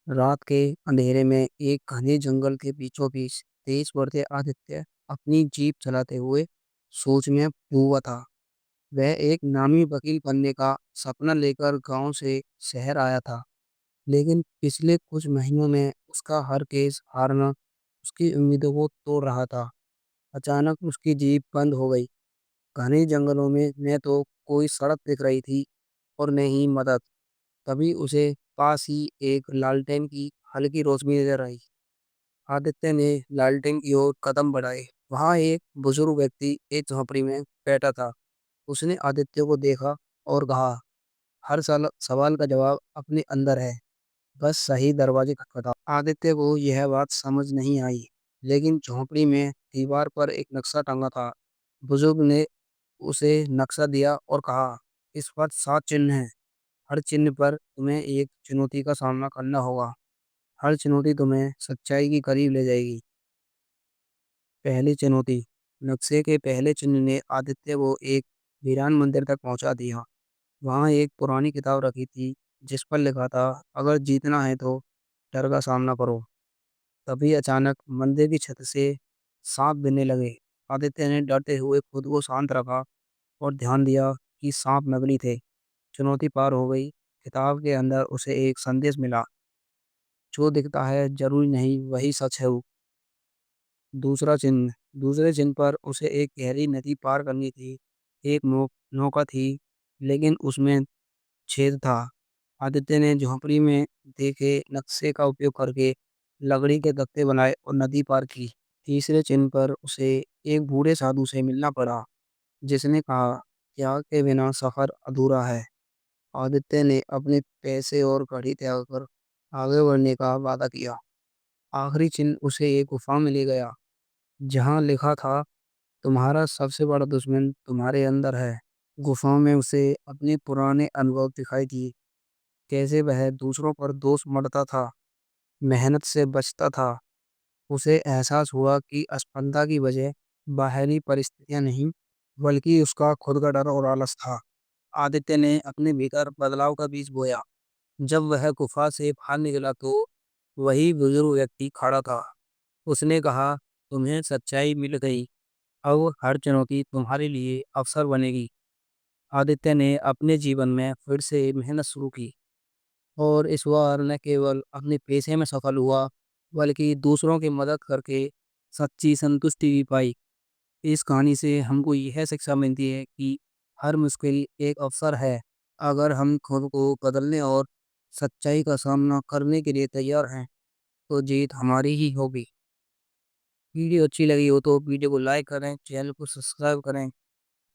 रात के अंधेरे में एक घने जंगल के बीचों बीच तेज बढ़ते आदित्य अपनी जीप चलाते हुए सोच में डूबा था। वह एक नामी वकील बनने का सपना लेकर गांव से शहर आया था, लेकिन पिछले कुछ महीनों में उसका हर केस हारना उसकी उम्मीदों को तोड़ रहा था। अचानक उसकी जीप बंद हो गई। घने जंगलों में न तो कोई सड़क दिख रही थी और न ही मदद। तभी उसे पास ही एक लालटेन की हल्की रोशनी नजर आई। आदित्य ने लालटेन की ओर कदम बढ़ाए। वहां एक बुजुर्ग व्यक्ति एक झोपड़ी में बैठा था। उसने आदित्य को देखा और कहा, हर साल सवाल का जवाब अपने अंदर है, बस सही दरवाजे खटखटाओ। आदित्य को यह बात समझ नहीं आई, लेकिन झोपड़ी में दीवार पर एक नक्शा टंगा था। बुजुर्ग ने उसे नक्शा दिया और कहा, इस पर 7 चिन्ह हैं। हर चिन्ह पर तुम्हें एक चुनौती का सामना करना होगा। हर चुनौती तुम्हें सच्चाई के करीब ले जाएगी। पहली चुनौती। नक्शे के पहले चिन्ह ने आदित्य को एक वीरान मंदिर तक पहुंचा दिया। वहां एक पुरानी किताब रखी थी, जिस पर लिखा था, अगर जीतना है तो डर का सामना करो। तभी अचानक मंदिर की छत से सांप गिरने लगे। आदित्य ने डरते हुए खुद को शांत रखा और ध्यान दिया कि सांप नकली थे। चुनौती पार हो गई। किताब के अंदर उसे एक संदेश मिला, जो दिखता है जरूरी नहीं वही सच है। दूसरा चिन्ह। दूसरे चिन्ह पर उसे एक गहरी नदी पार करनी थी। एक नौका थी, लेकिन उसमें छेद था। आदित्य ने झोंपड़ी में देखे नक्शे का उपयोग करके लकड़ी के तख्ते बनाए और नदी पार की। तीसरे चिन्ह पर उसे एक बूढ़े साधु से मिलना पड़ा, जिसने कहा, त्याग के बिना सफर अधूरा है। आदित्य ने अपने पैसे और घड़ी त्याग कर आगे बढ़ने का वादा किया। आखिरी चिन्ह उसे एक गुफा में ले गया, जहाँ लिखा था, तुम्हारा सबसे बड़ा दुश्मन तुम्हारे अंदर है। गुफा में उसे अपने पुराने अनुभव दिखाई दिए, कैसे वह दूसरों पर दोष मढ़ता था, मेहनत से बचता था। उसे एहसास हुआ कि असफलता की वजह बाहरी परिस्थितियां नहीं, बल्कि उसका खुद का डर और आलस था। आदित्य ने अपने भीतर बदलाव का बीज बोया। जब वह गुफा से बाहर निकला तो वही बुजुर्ग व्यक्ति खड़ा था। उसने कहा, तुम्हें सच्चाई मिल गई। अब हर चुनौती तुम्हारे लिए अवसर बनेगी। आदित्य ने अपने जीवन में फिर से मेहनत शुरू की और इस बार न केवल अपने पेशे में सफल हुआ, बल्कि दूसरों की मदद करके सच्ची संतुष्टि भी पाई। इस कहानी से हमको यह शिक्षा मिलती है कि हर मुश्किल एक अवसर है, अगर हम खुद को बदलने और सच्चाई का सामना करने के लिए तैयार हैं, तो जीत हमारी ही होगी। वीडियो अच्छी लगी हो तो वीडियो को लाइक करें, चैनल को सब्सक्राइब करें